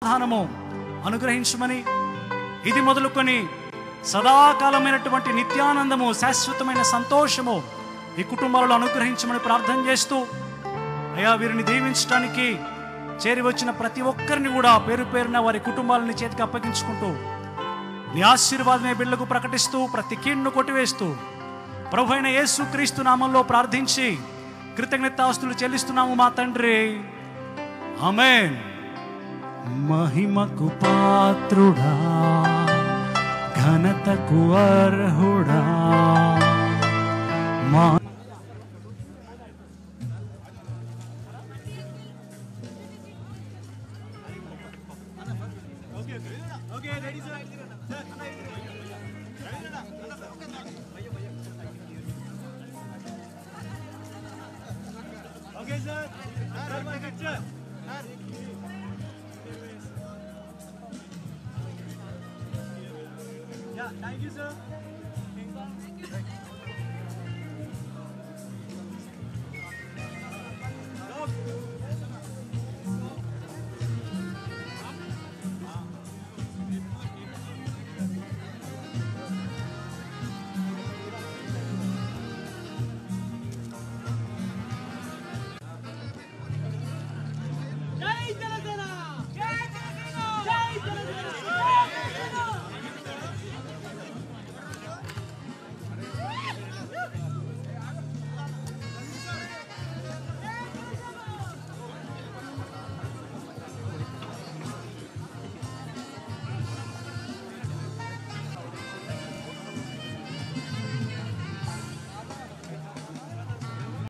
సమాధానము అనుగ్రహించమని, ఇది మొదలుకొని సదాకాలమైనటువంటి నిత్యానందము, శాశ్వతమైన సంతోషము ఈ కుటుంబాలలో అనుగ్రహించమని ప్రార్థన చేస్తూ, అయ్యా వీరిని దీవించడానికి చేరి వచ్చిన ప్రతి ఒక్కరిని కూడా పేరు పేరున వారి కుటుంబాలని చేతికి అప్పగించుకుంటూ నీ ఆశీర్వాదమే బిడ్డలకు ప్రకటిస్తూ ప్రతి కీడును కొట్టివేస్తూ ప్రభువైన యేసుక్రీస్తు నామంలో ప్రార్థించి కృతజ్ఞతాస్తులు చెల్లిస్తున్నాము మా తండ్రి, ఆమేన్. మహిమకు పాత్రుడా, ఘనతకు అర్హుడా, మా Okay, sir. Sir, my picture. Yeah, thank you, sir.